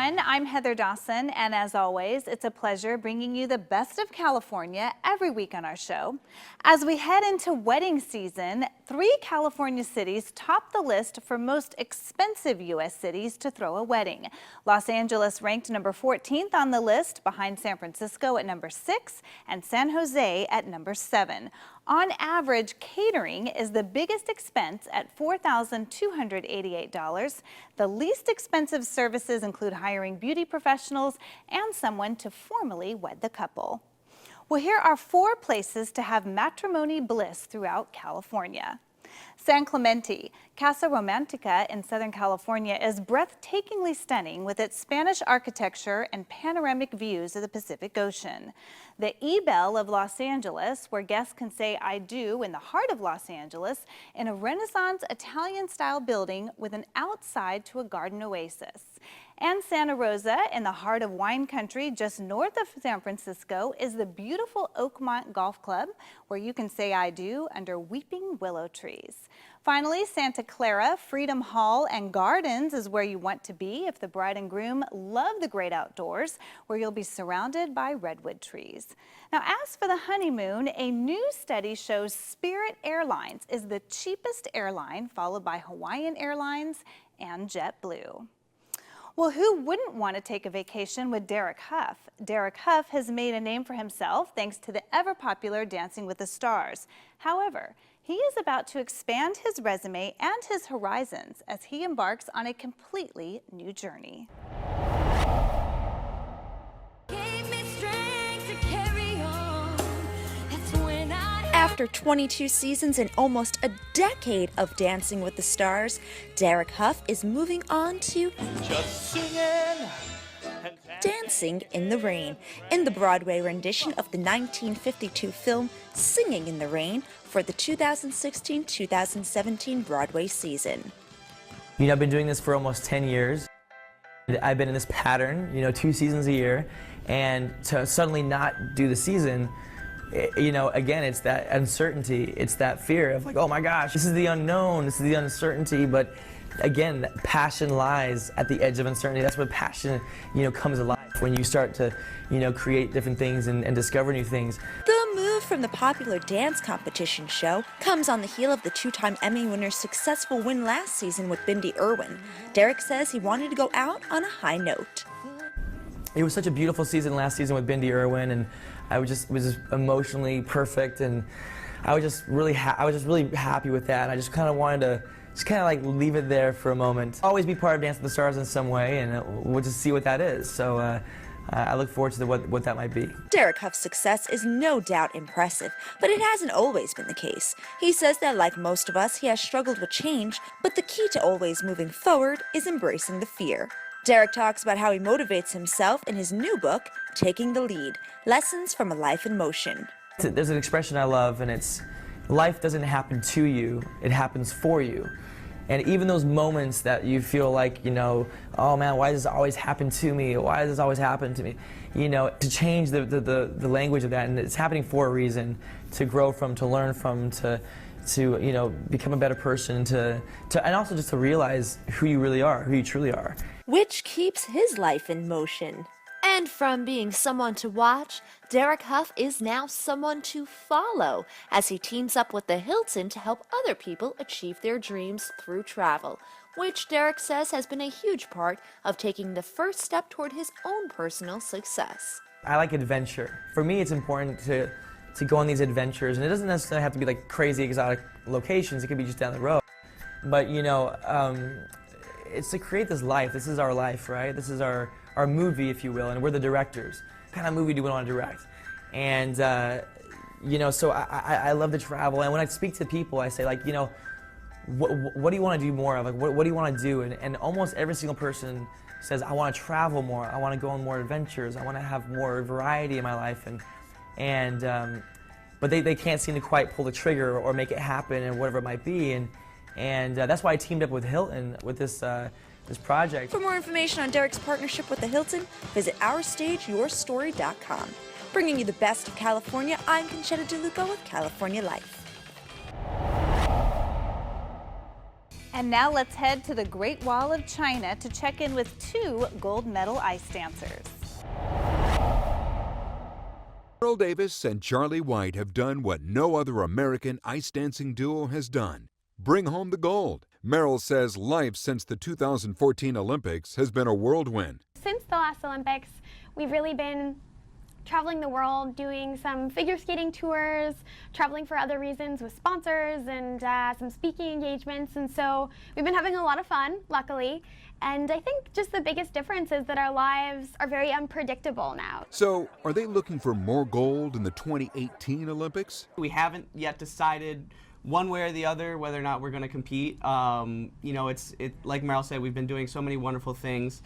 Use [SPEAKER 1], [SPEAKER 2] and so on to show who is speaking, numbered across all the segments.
[SPEAKER 1] everyone. I'm Heather Dawson, and as always, it's a pleasure bringing you the best of California every week on our show. As we head into wedding season, 3 California cities top the list for most expensive U.S. cities to throw a wedding. Los Angeles ranked number 14th on the list, behind San Francisco at number 6 and San Jose at number 7. On average, catering is the biggest expense at $4,288. The least expensive services include hiring beauty professionals and someone to formally wed the couple. Well, here are 4 places to have matrimony bliss throughout California. San Clemente, Casa Romantica in Southern California is breathtakingly stunning with its Spanish architecture and panoramic views of the Pacific Ocean. The E-Bell of Los Angeles, where guests can say I do in the heart of Los Angeles, in a Renaissance Italian-style building with an outside to a garden oasis. And Santa Rosa, in the heart of wine country just north of San Francisco, is the beautiful Oakmont Golf Club, where you can say I do under weeping willow trees. Finally, Santa Clara, Freedom Hall and Gardens is where you want to be if the bride and groom love the great outdoors, where you'll be surrounded by redwood trees. Now, as for the honeymoon, a new study shows Spirit Airlines is the cheapest airline, followed by Hawaiian Airlines and JetBlue. Well, who wouldn't want to take a vacation with Derek Hough? Derek Hough has made a name for himself thanks to the ever-popular Dancing with the Stars. However, he is about to expand his resume and his horizons as he embarks on a completely new journey.
[SPEAKER 2] After 22 seasons and almost a decade of Dancing with the Stars, Derek Hough is moving on to Dancing in the Rain, in the Broadway rendition of the 1952 film Singing in the Rain for the 2016-2017 Broadway season.
[SPEAKER 3] You know, I've been doing this for almost 10 years. I've been in this pattern, 2 seasons a year, and to suddenly not do the season, again, it's that uncertainty, it's that fear of like, oh my gosh, this is the unknown, this is the uncertainty, but again, passion lies at the edge of uncertainty. That's where passion, comes alive, when you start to, create different things and discover new things.
[SPEAKER 2] The move from the popular dance competition show comes on the heel of the 2-time Emmy winner's successful win last season with Bindi Irwin. Derek says he wanted to go out on a high note.
[SPEAKER 3] It was such a beautiful season last season with Bindi Irwin, and it was just emotionally perfect, and I was just really happy with that. I just kind of wanted to like leave it there for a moment. Always be part of Dance with the Stars in some way, and we'll just see what that is. So I look forward to what that might be.
[SPEAKER 2] Derek Hough's success is no doubt impressive, but it hasn't always been the case. He says that like most of us, he has struggled with change, but the key to always moving forward is embracing the fear. Derek talks about how he motivates himself in his new book, Taking the Lead, Lessons from a Life in Motion.
[SPEAKER 3] There's an expression I love, and it's, life doesn't happen to you, it happens for you. And even those moments that you feel like, oh man, why does this always happen to me? Why does this always happen to me? To change the language of that, and it's happening for a reason, to grow from, to learn from, to become a better person, and also just to realize who you really are, who you truly are.
[SPEAKER 2] Which keeps his life in motion. And from being someone to watch, Derek Hough is now someone to follow as he teams up with the Hilton to help other people achieve their dreams through travel, which Derek says has been a huge part of taking the first step toward his own personal success.
[SPEAKER 3] I like adventure. For me, it's important to go on these adventures, and it doesn't necessarily have to be like crazy exotic locations. It could be just down the road. But it's to create this life. This is our life, right? This is our movie, if you will, and we're the directors. What kind of movie do we want to direct? And so I love to travel, and when I speak to people, I say like, what do you want to do more of? Like, what do you want to do? And almost every single person says, I want to travel more. I want to go on more adventures. I want to have more variety in my life, but they can't seem to quite pull the trigger or make it happen, and whatever it might be. And that's why I teamed up with Hilton with this project.
[SPEAKER 2] For more information on Derek's partnership with the Hilton, visit OurStageYourStory.com. Bringing you the best of California, I'm Conchetta DeLuca with California Life.
[SPEAKER 1] And now let's head to the Great Wall of China to check in with two gold medal ice dancers.
[SPEAKER 4] Earl Davis and Charlie White have done what no other American ice dancing duo has done. Bring home the gold. Merrill says life since the 2014 Olympics has been a whirlwind.
[SPEAKER 5] Since the last Olympics, we've really been traveling the world, doing some figure skating tours, traveling for other reasons with sponsors and some speaking engagements. And so we've been having a lot of fun, luckily. And I think just the biggest difference is that our lives are very unpredictable now.
[SPEAKER 4] So, are they looking for more gold in the 2018 Olympics?
[SPEAKER 6] We haven't yet decided one way or the other whether or not we're going to compete. You know, like Meryl said, we've been doing so many wonderful things.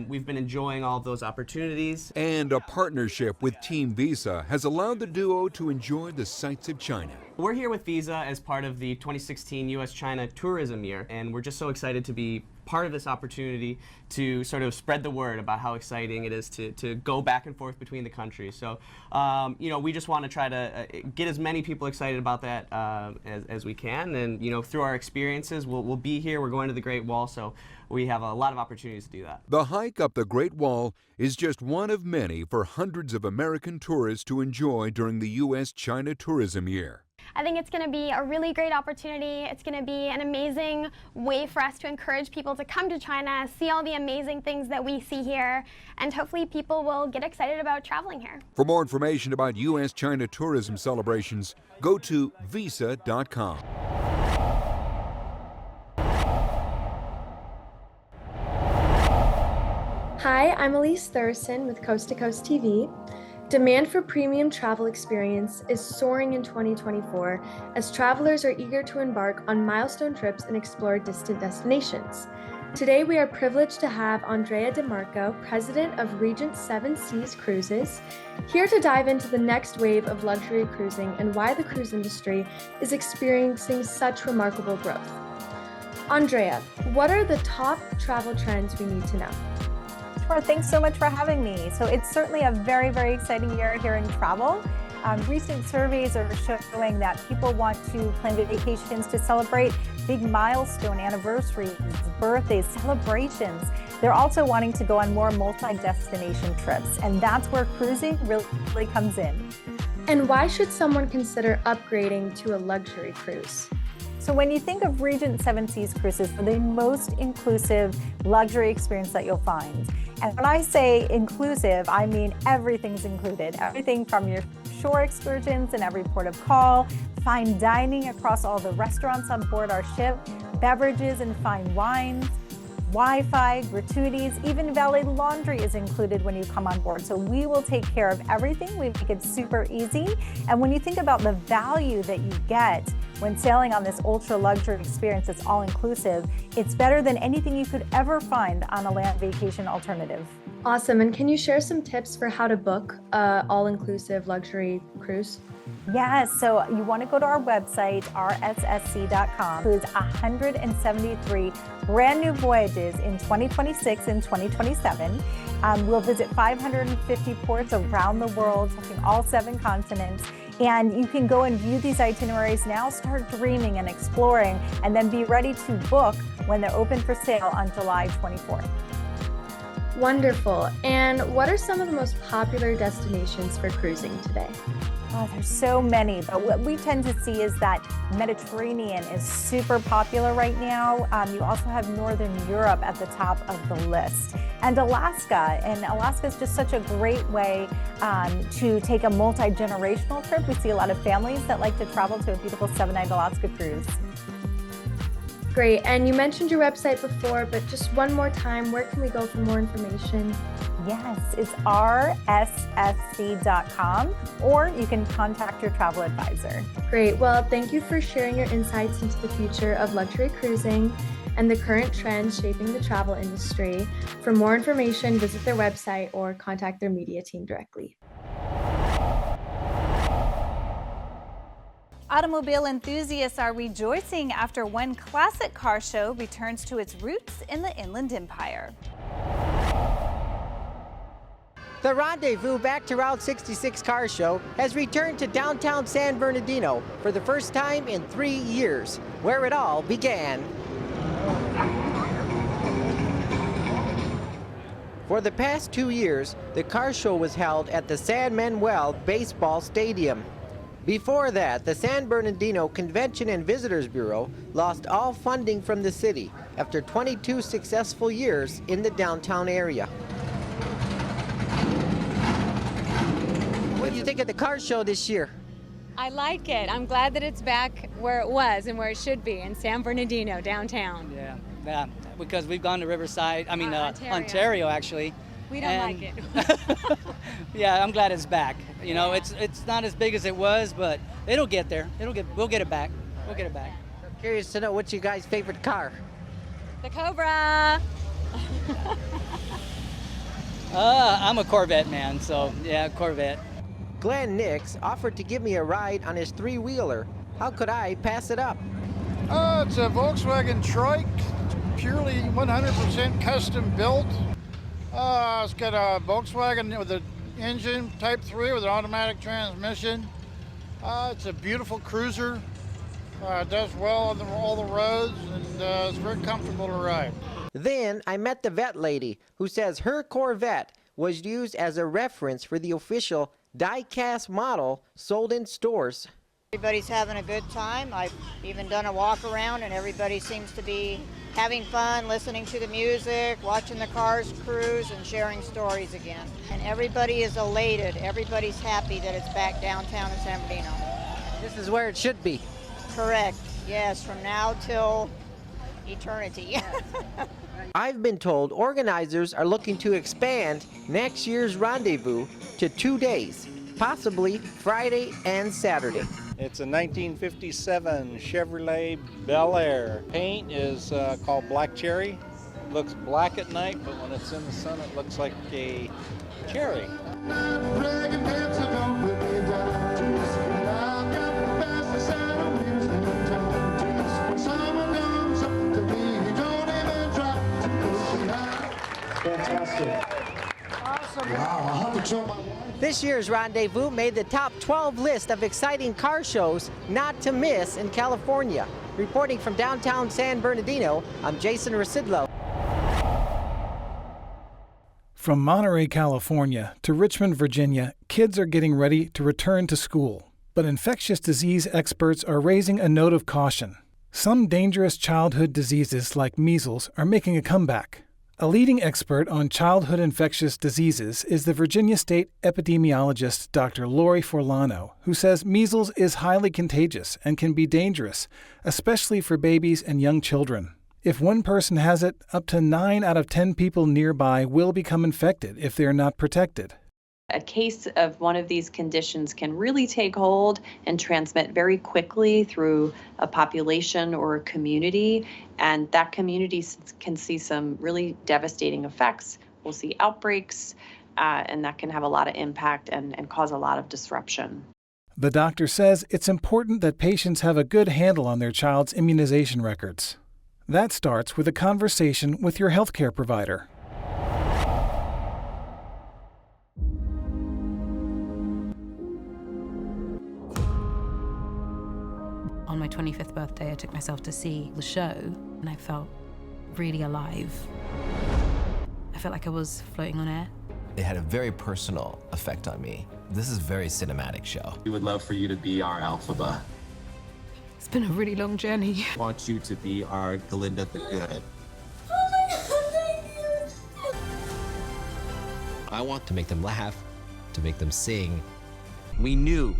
[SPEAKER 6] We've been enjoying all of those opportunities.
[SPEAKER 4] And a partnership with Team Visa has allowed the duo to enjoy the sights of China.
[SPEAKER 6] We're here with Visa as part of the 2016 U.S.-China Tourism Year, and we're just so excited to be part of this opportunity to sort of spread the word about how exciting it is to go back and forth between the countries. So, you know, we just want to try to get as many people excited about that as we can, and, you know, through our experiences, we'll be here. We're going to the Great Wall, so we have a lot of opportunities to do that.
[SPEAKER 4] The hike up the Great Wall is just one of many for hundreds of American tourists to enjoy during the U.S.-China Tourism Year.
[SPEAKER 5] I think it's going to be a really great opportunity. It's going to be an amazing way for us to encourage people to come to China, see all the amazing things that we see here, and hopefully people will get excited about traveling here.
[SPEAKER 4] For more information about U.S.-China tourism celebrations, go to visa.com.
[SPEAKER 7] Hi, I'm Elise Thurston with Coast to Coast TV. Demand for premium travel experience is soaring in 2024 as travelers are eager to embark on milestone trips and explore distant destinations. Today, we are privileged to have Andrea DeMarco, president of Regent 7 Seas Cruises, here to dive into the next wave of luxury cruising and why the cruise industry is experiencing such remarkable growth. Andrea, what are the top travel trends we need to know?
[SPEAKER 8] Sure, thanks so much for having me. So it's certainly a very, very exciting year here in travel. Recent surveys are showing that people want to plan vacations to celebrate big milestone anniversaries, birthdays, celebrations. They're also wanting to go on more multi-destination trips, and that's where cruising really comes in.
[SPEAKER 7] And why should someone consider upgrading to a luxury cruise?
[SPEAKER 8] So when you think of Regent 7 Seas Cruises, they're the most inclusive luxury experience that you'll find. And when I say inclusive, I mean everything's included. Everything from your shore excursions in every port of call, fine dining across all the restaurants on board our ship, beverages and fine wines, Wi-Fi, gratuities, even valet laundry is included when you come on board. So we will take care of everything. We make it super easy. And when you think about the value that you get when sailing on this ultra luxury experience that's all inclusive, it's better than anything you could ever find on a land vacation alternative.
[SPEAKER 7] Awesome. And can you share some tips for how to book an all-inclusive luxury cruise?
[SPEAKER 8] Yes, so you want to go to our website, rssc.com. It includes 173 brand new voyages in 2026 and 2027. We'll visit 550 ports around the world, touching all 7 continents. And you can go and view these itineraries now, start dreaming and exploring, and then be ready to book when they're open for sale on July 24th.
[SPEAKER 7] Wonderful. And what are some of the most popular destinations for cruising today?
[SPEAKER 8] Oh, there's so many, but what we tend to see is that Mediterranean is super popular right now. You also have Northern Europe at the top of the list. And Alaska is just such a great way to take a multi-generational trip. We see a lot of families that like to travel to a beautiful 7-night Alaska cruise.
[SPEAKER 7] Great. And you mentioned your website before, but just one more time, where can we go for more information?
[SPEAKER 8] Yes, it's rssc.com, or you can contact your travel advisor.
[SPEAKER 7] Great. Well, thank you for sharing your insights into the future of luxury cruising and the current trends shaping the travel industry. For more information, visit their website or contact their media team directly.
[SPEAKER 1] Automobile enthusiasts are rejoicing after one classic car show returns to its roots in the Inland Empire.
[SPEAKER 9] The Rendezvous Back to Route 66 car show has returned to downtown San Bernardino for the first time in 3 years, where it all began. For the past 2 years, the car show was held at the San Manuel Baseball Stadium. Before that, the San Bernardino Convention and Visitors Bureau lost all funding from the city after 22 successful years in the downtown area. What do you think of the car show this year?
[SPEAKER 10] I like it. I'm glad that it's back where it was and where it should be, in San Bernardino, downtown.
[SPEAKER 11] Yeah, because we've gone to Riverside, Ontario actually.
[SPEAKER 10] We don't like it.
[SPEAKER 11] Yeah, I'm glad it's back. You know, it's not as big as it was, but it'll get there. We'll get it back. We'll get it back.
[SPEAKER 9] I'm curious to know what's your guys' favorite car?
[SPEAKER 10] The Cobra.
[SPEAKER 11] I'm a Corvette man, so yeah, Corvette.
[SPEAKER 9] Glenn Nix offered to give me a ride on his three-wheeler. How could I pass it up?
[SPEAKER 12] It's a Volkswagen Trike, purely 100% custom built. It's got a Volkswagen with an engine, Type 3, with an automatic transmission. It's a beautiful cruiser. It does well on all the roads, and it's very comfortable to ride.
[SPEAKER 9] Then I met the vet lady, who says her Corvette was used as a reference for the official die-cast model sold in stores.
[SPEAKER 13] Everybody's having a good time. I've even done a walk around and everybody seems to be having fun, listening to the music, watching the cars cruise and sharing stories again. And everybody is elated. Everybody's happy that it's back downtown in San Bernardino.
[SPEAKER 9] This is where it should be.
[SPEAKER 13] Correct. Yes, from now till eternity.
[SPEAKER 9] I've been told organizers are looking to expand next year's rendezvous to 2 days, possibly Friday and Saturday.
[SPEAKER 14] It's a 1957 Chevrolet Bel Air. Paint is called Black Cherry. Looks black at night, but when it's in the sun, it looks like a cherry.
[SPEAKER 12] Fantastic. Awesome. Wow, I'll have to show my wife.
[SPEAKER 9] This year's rendezvous made the top 12 list of exciting car shows not to miss in California. Reporting from downtown San Bernardino, I'm Jason Rasidlo.
[SPEAKER 15] From Monterey, California to Richmond, Virginia, kids are getting ready to return to school. But infectious disease experts are raising a note of caution. Some dangerous childhood diseases like measles are making a comeback. A leading expert on childhood infectious diseases is the Virginia State epidemiologist Dr. Lori Forlano, who says measles is highly contagious and can be dangerous, especially for babies and young children. If one person has it, up to 9 out of 10 people nearby will become infected if they are not protected.
[SPEAKER 16] A case of one of these conditions can really take hold and transmit very quickly through a population or a community, and that community can see some really devastating effects. We'll see outbreaks, and that can have a lot of impact and cause a lot of disruption.
[SPEAKER 15] The doctor says it's important that patients have a good handle on their child's immunization records. That starts with a conversation with your healthcare provider.
[SPEAKER 17] On my 25th birthday, I took myself to see the show, and I felt really alive. I felt like I was floating on air.
[SPEAKER 18] It had a very personal effect on me. This is a very cinematic show.
[SPEAKER 19] We would love for you to be our Alphaba.
[SPEAKER 17] It's been a really long journey.
[SPEAKER 19] I want you to be our Glinda the Good.
[SPEAKER 18] I want to make them laugh, to make them sing.
[SPEAKER 20] We knew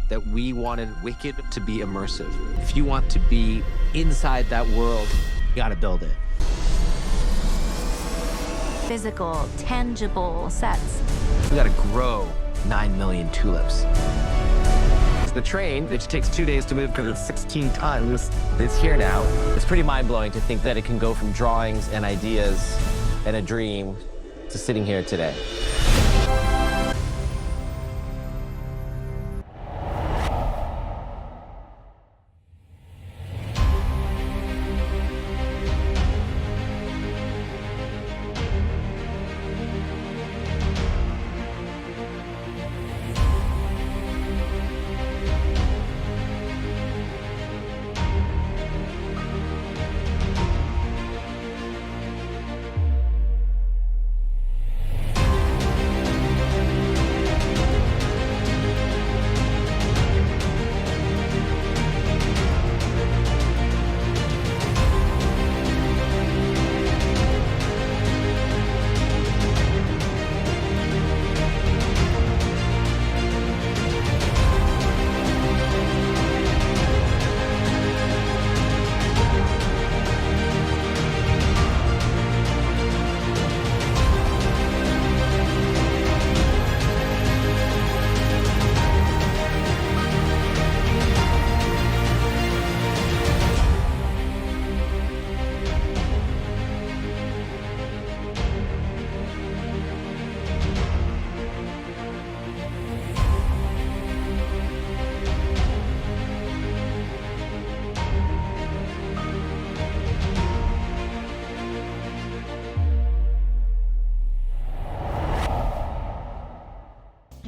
[SPEAKER 20] that we wanted Wicked to be immersive. If you want to be inside that world, you gotta build it.
[SPEAKER 21] Physical, tangible sets.
[SPEAKER 20] We gotta grow 9 million tulips. The train, which takes 2 days to move because it's 16 tons, is here now. It's pretty mind-blowing to think that it can go from drawings and ideas and a dream to sitting here today.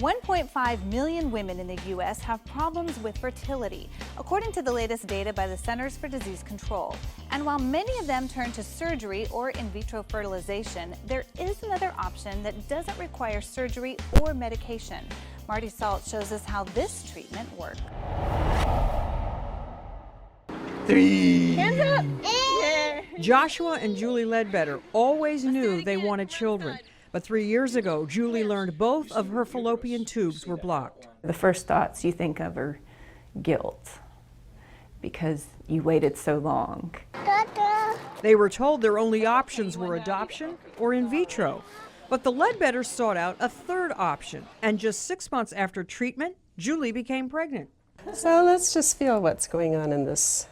[SPEAKER 1] 1.5 million women in the U.S. have problems with fertility, according to the latest data by the Centers for Disease Control. And while many of them turn to surgery or in vitro fertilization, there is another option that doesn't require surgery or medication. Marty Salt shows us how this treatment works.
[SPEAKER 3] 3.
[SPEAKER 1] Hands up!
[SPEAKER 3] Yeah. Joshua and Julie Ledbetter always knew they wanted children. But 3 years ago, Julie learned both of her fallopian tubes were blocked.
[SPEAKER 22] The first thoughts you think of are guilt, because you waited so long.
[SPEAKER 3] They were told their only options were adoption or in vitro. But the Ledbetters sought out a third option, and just 6 months after treatment, Julie became pregnant.
[SPEAKER 23] So let's just feel what's going on in this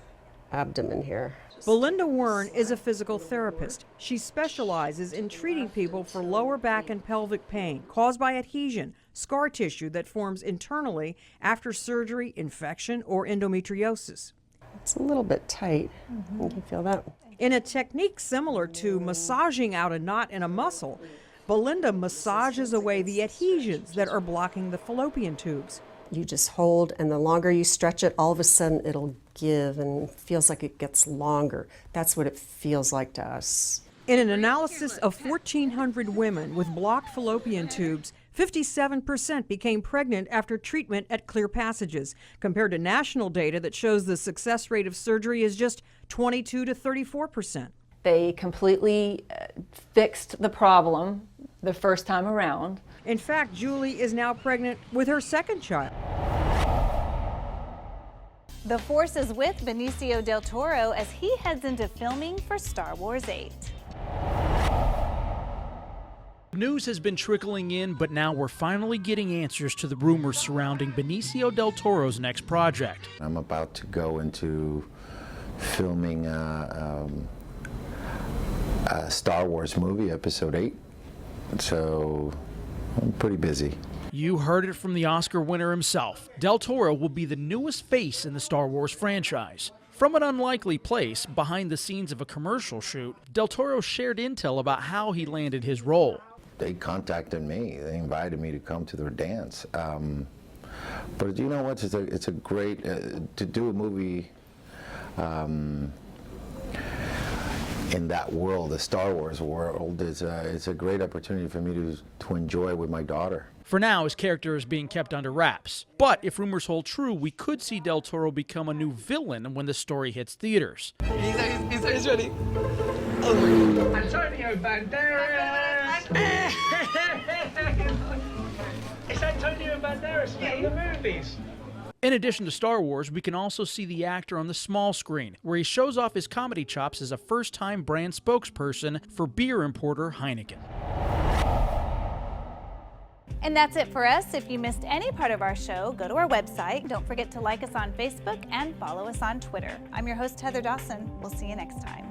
[SPEAKER 23] abdomen here.
[SPEAKER 3] Belinda Wern is a physical therapist. She specializes in treating people for lower back and pelvic pain caused by adhesion, scar tissue that forms internally after surgery, infection, or endometriosis.
[SPEAKER 23] It's a little bit tight. You can feel that.
[SPEAKER 3] In a technique similar to massaging out a knot in a muscle, Belinda massages away the adhesions that are blocking the fallopian tubes.
[SPEAKER 23] You just hold, and the longer you stretch it, all of a sudden it'll give and feels like it gets longer. That's what it feels like to us.
[SPEAKER 3] In an analysis of 1,400 women with blocked fallopian tubes, 57% became pregnant after treatment at Clear Passages, compared to national data that shows the success rate of surgery is just 22 to 34%.
[SPEAKER 22] They completely fixed the problem the first time around.
[SPEAKER 3] In fact, Julie is now pregnant with her second child.
[SPEAKER 1] The Force is with Benicio Del Toro as he heads into filming for Star Wars 8.
[SPEAKER 24] News has been trickling in, but now we're finally getting answers to the rumors surrounding Benicio Del Toro's next project.
[SPEAKER 25] I'm about to go into filming a Star Wars movie, Episode 8, so I'm pretty busy.
[SPEAKER 24] You heard it from the Oscar winner himself. Del Toro will be the newest face in the Star Wars franchise. From an unlikely place, behind the scenes of a commercial shoot, Del Toro shared intel about how he landed his role.
[SPEAKER 25] They contacted me. They invited me to come to their dance. But you know what? It's a great to do a movie in that world, the Star Wars world. It's a great opportunity for me to enjoy with my daughter.
[SPEAKER 24] For now, his character is being kept under wraps. But if rumors hold true, we could see Del Toro become a new villain when the story hits theaters.
[SPEAKER 3] He's ready.
[SPEAKER 26] Antonio Banderas! It's Antonio Banderas in the movies.
[SPEAKER 24] In addition to Star Wars, we can also see the actor on the small screen, where he shows off his comedy chops as a first-time brand spokesperson for beer importer Heineken.
[SPEAKER 1] And that's it for us. If you missed any part of our show, go to our website. Don't forget to like us on Facebook and follow us on Twitter. I'm your host, Heather Dawson. We'll see you next time.